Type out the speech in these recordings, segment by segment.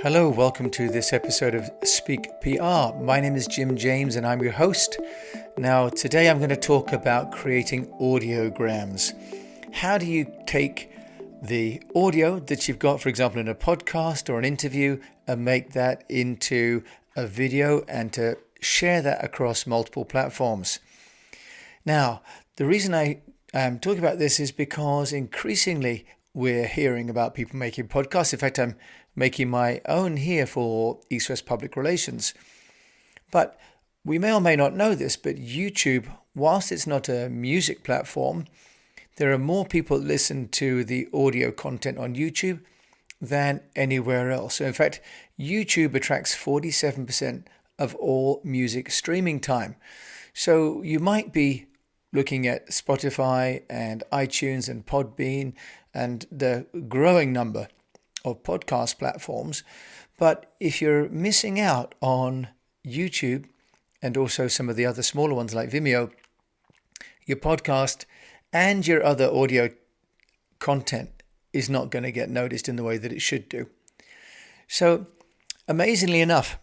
Hello, welcome to this episode of Speak PR. My name is Jim James and I'm your host. Now, today I'm going to talk about creating audiograms. How do you take the audio that you've got, for example, in a podcast or an interview, and make that into a video and to share that across multiple platforms? Now, the reason I am talking about this is because increasingly we're hearing about people making podcasts. In fact, I'm making my own here for East West Public Relations. But we may or may not know this, but YouTube, whilst it's not a music platform, there are more people that listen to the audio content on YouTube than anywhere else. So in fact, YouTube attracts 47% of all music streaming time. So you might be looking at Spotify and iTunes and Podbean and the growing number of podcast platforms. But if you're missing out on YouTube and also some of the other smaller ones like Vimeo, your podcast and your other audio content is not going to get noticed in the way that it should do. So amazingly enough,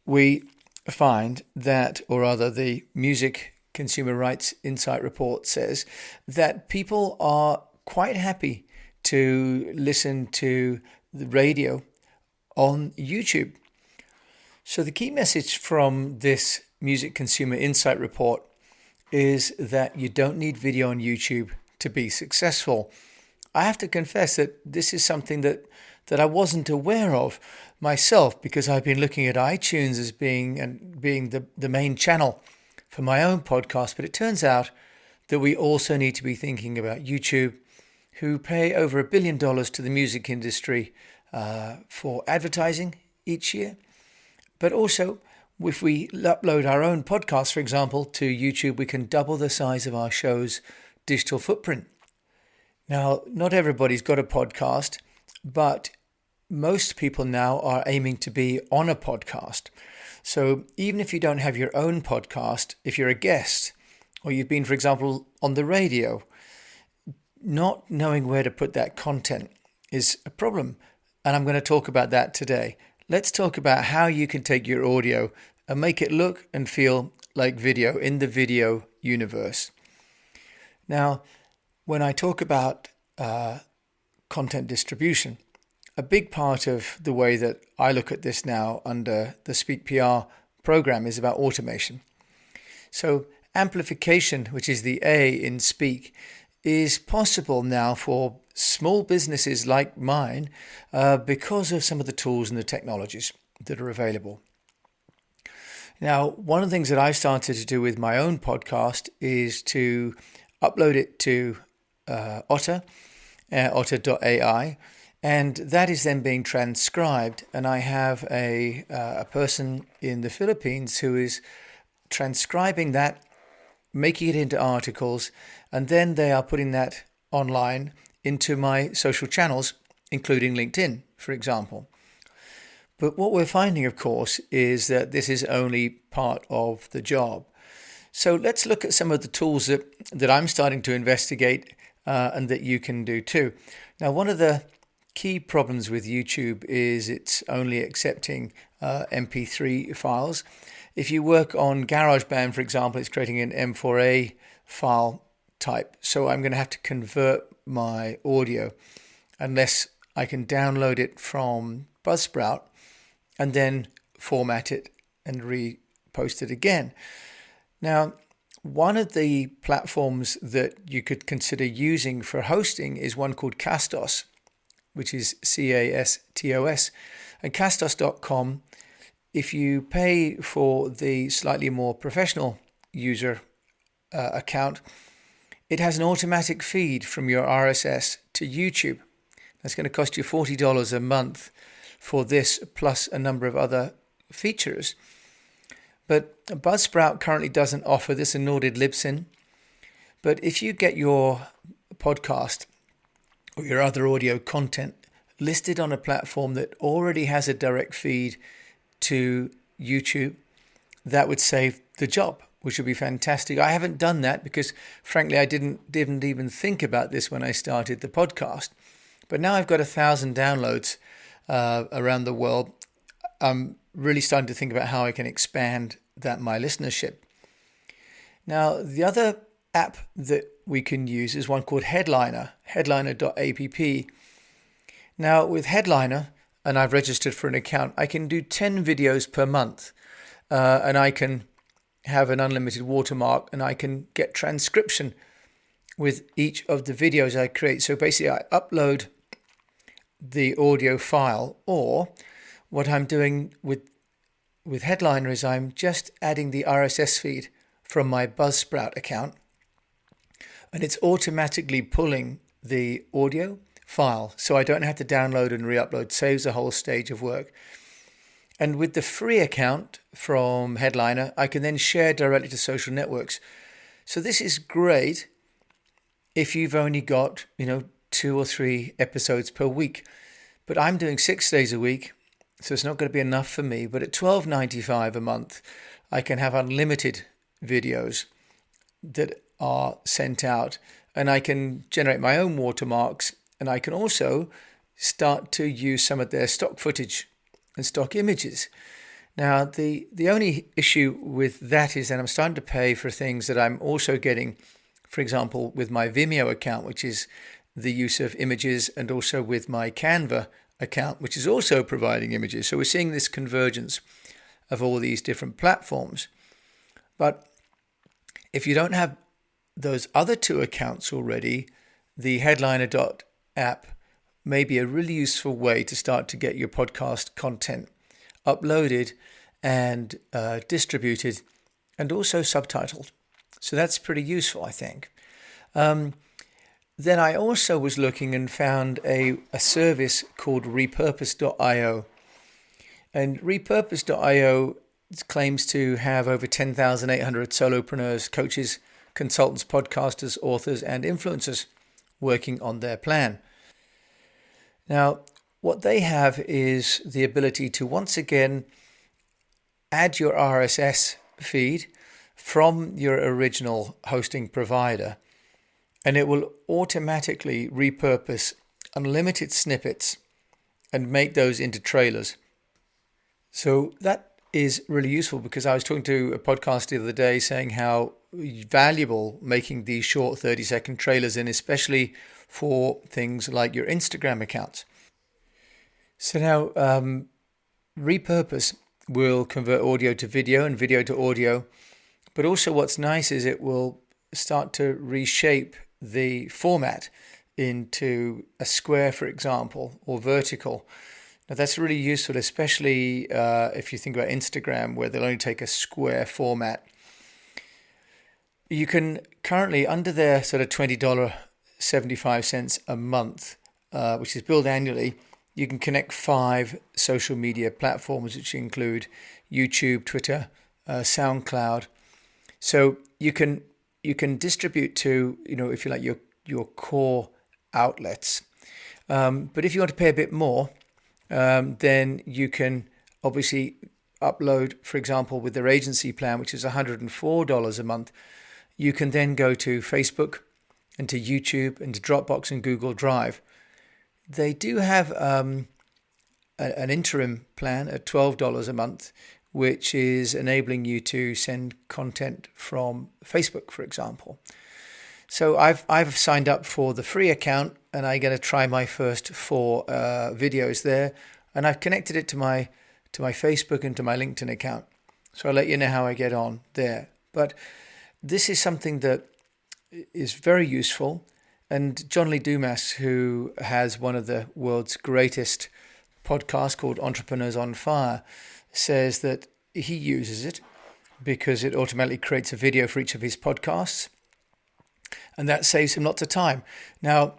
we find that, or rather the Music Consumer Rights Insight Report says that people are quite happy to listen to the radio on YouTube. So the key message from this Music Consumer Insight Report is that you don't need video on YouTube to be successful. I have to confess that this is something that I wasn't aware of myself, because I've been looking at iTunes as being the main channel for my own podcast. But it turns out that we also need to be thinking about YouTube, who pay over $1 billion to the music industry for advertising each year. But also, if we upload our own podcast, for example, to YouTube, we can double the size of our show's digital footprint. Now, not everybody's got a podcast, but most people now are aiming to be on a podcast. So even if you don't have your own podcast, if you're a guest, or you've been, for example, on the radio, not knowing where to put that content is a problem. And I'm going to talk about that today. Let's talk about how you can take your audio and make it look and feel like video in the video universe. Now, when I talk about content distribution, a big part of the way that I look at this now under the Speak PR program is about automation. So amplification, which is the A in Speak, is possible now for small businesses like mine because of some of the tools and the technologies that are available. Now, one of the things that I've started to do with my own podcast is to upload it to otter.ai, and that is then being transcribed. And I have a person in the Philippines who is transcribing that, making it into articles, and then they are putting that online into my social channels, including LinkedIn, for example. But what we're finding, of course, is that this is only part of the job. So let's look at some of the tools that I'm starting to investigate and that you can do too. Now, one of the key problems with YouTube is it's only accepting MP3 files. If you work on GarageBand, for example, it's creating an M4A file type. So I'm going to have to convert my audio unless I can download it from Buzzsprout and then format it and repost it again. Now, one of the platforms that you could consider using for hosting is one called Castos, which is CASTOS. And castos.com, if you pay for the slightly more professional user account, it has an automatic feed from your RSS to YouTube. That's going to cost you $40 a month for this, plus a number of other features. But Buzzsprout currently doesn't offer this, and nor did Libsyn. But if you get your podcast or your other audio content listed on a platform that already has a direct feed to YouTube, that would save the job, which would be fantastic. I haven't done that because, frankly, I didn't even think about this when I started the podcast. But now I've got 1,000 downloads around the world, I'm really starting to think about how I can expand my listenership. Now, the other app that we can use is one called Headliner, headliner.app. Now, with Headliner, and I've registered for an account, I can do 10 videos per month, and I can have an unlimited watermark, and I can get transcription with each of the videos I create. So basically, I upload the audio file, or what I'm doing with Headliner is I'm just adding the RSS feed from my Buzzsprout account, and it's automatically pulling the audio file, so I don't have to download and re-upload. Saves a whole stage of work. And with the free account from Headliner, I can then share directly to social networks. So this is great if you've only got, 2 or 3 episodes per week. But I'm doing 6 days a week, so it's not going to be enough for me. But at $12.95 a month, I can have unlimited videos that are sent out, and I can generate my own watermarks, and I can also start to use some of their stock footage and stock images. Now, the only issue with that is that I'm starting to pay for things that I'm also getting, for example, with my Vimeo account, which is the use of images, and also with my Canva account, which is also providing images. So we're seeing this convergence of all these different platforms. But if you don't have those other 2 accounts already, the Headliner.app may be a really useful way to start to get your podcast content uploaded and distributed, and also subtitled. So that's pretty useful, I think. Then I also was looking and found a service called repurpose.io. And repurpose.io claims to have over 10,800 solopreneurs, coaches, consultants, podcasters, authors, and influencers working on their plan. Now, what they have is the ability to once again add your RSS feed from your original hosting provider, and it will automatically repurpose unlimited snippets and make those into trailers. So that is really useful, because I was talking to a podcast the other day saying how valuable making these short 30-second trailers in, especially for things like your Instagram accounts. So now repurpose will convert audio to video and video to audio, but also what's nice is it will start to reshape the format into a square, for example, or vertical. Now that's really useful, especially if you think about Instagram, where they'll only take a square format. You can currently, under their sort of $20.75 a month, which is billed annually, you can connect 5 social media platforms, which include YouTube, Twitter, SoundCloud. So you can distribute to, if you like, your core outlets. But if you want to pay a bit more, then you can obviously upload, for example, with their agency plan, which is $104 a month. You can then go to Facebook and to YouTube and to Dropbox and Google Drive. They do have an interim plan at $12 a month, which is enabling you to send content from Facebook, for example. So I've signed up for the free account, and I'm going to try my first 4 videos there, and I've connected it to my Facebook and to my LinkedIn account. So I'll let you know how I get on there. But this is something that is very useful. And John Lee Dumas, who has one of the world's greatest podcasts called Entrepreneurs on Fire, says that he uses it because it automatically creates a video for each of his podcasts, and that saves him lots of time. Now,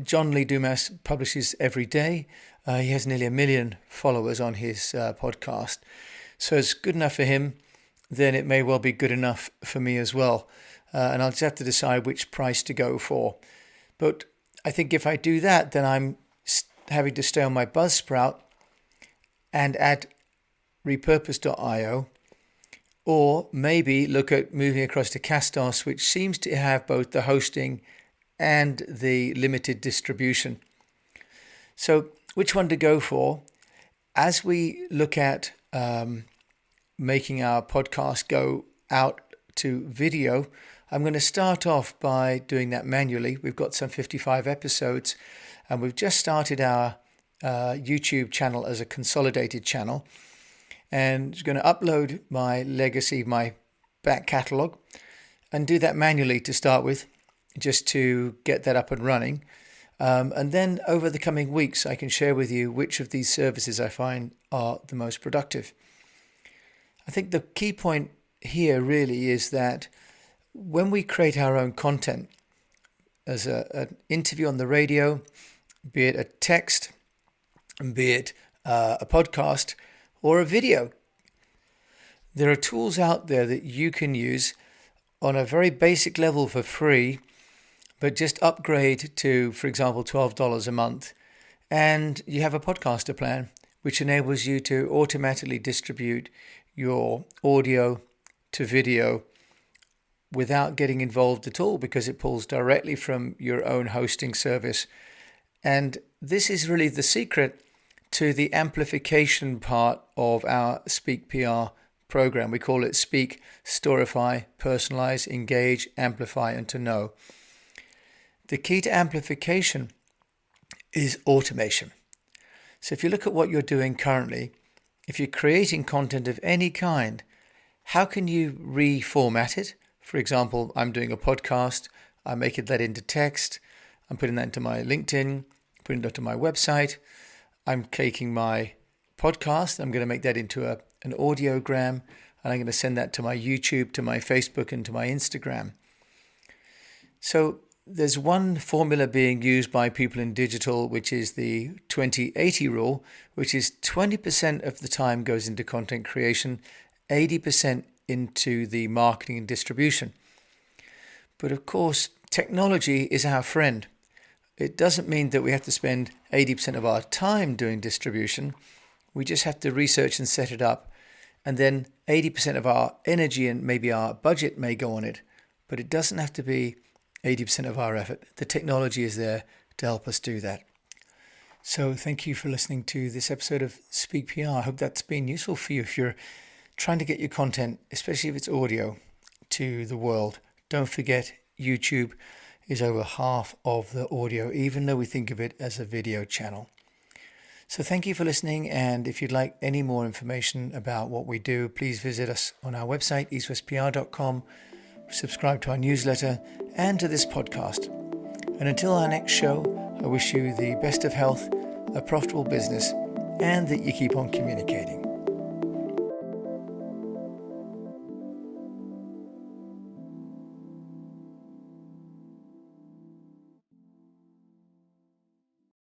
John Lee Dumas publishes every day. He has nearly 1 million followers on his podcast. So it's good enough for him, then it may well be good enough for me as well. And I'll just have to decide which price to go for. But I think if I do that, then I'm having to stay on my Buzzsprout and add repurpose.io, or maybe look at moving across to Castos, which seems to have both the hosting and the limited distribution. So which one to go for. As we look at making our podcast go out to video, I'm going to start off by doing that manually. We've got some 55 episodes, and we've just started our YouTube channel as a consolidated channel, and I'm going to upload my legacy, my back catalogue, and do that manually to start with, just to get that up and running. And then over the coming weeks, I can share with you which of these services I find are the most productive. I think the key point here really is that when we create our own content, as an interview on the radio, be it a text, be it a podcast or a video, there are tools out there that you can use on a very basic level for free, but just upgrade to, for example, $12 a month. And you have a podcaster plan, which enables you to automatically distribute your audio to video without getting involved at all, because it pulls directly from your own hosting service. And this is really the secret to the amplification part of our Speak PR program. We call it Speak, Storify, Personalize, Engage, Amplify, and to Know. The key to amplification is automation. So if you look at what you're doing currently, if you're creating content of any kind, how can you reformat it? For example, I'm doing a podcast, I'm making that into text, I'm putting that into my LinkedIn, putting it onto my website, I'm taking my podcast, I'm going to make that into an audiogram, and I'm going to send that to my YouTube, to my Facebook, and to my Instagram. So there's one formula being used by people in digital, which is the 20-80 rule, which is 20% of the time goes into content creation, 80% into the marketing and distribution. But of course, technology is our friend. It doesn't mean that we have to spend 80% of our time doing distribution. We just have to research and set it up. And then 80% of our energy and maybe our budget may go on it. But it doesn't have to be 80% of our effort. The technology is there to help us do that. So thank you for listening to this episode of Speak PR. I hope that's been useful for you if you're trying to get your content, especially if it's audio, to the world. Don't forget, YouTube is over half of the audio, even though we think of it as a video channel. So thank you for listening, and if you'd like any more information about what we do, please visit us on our website, eastwestpr.com, subscribe to our newsletter and to this podcast. And until our next show, I wish you the best of health, a profitable business, and that you keep on communicating.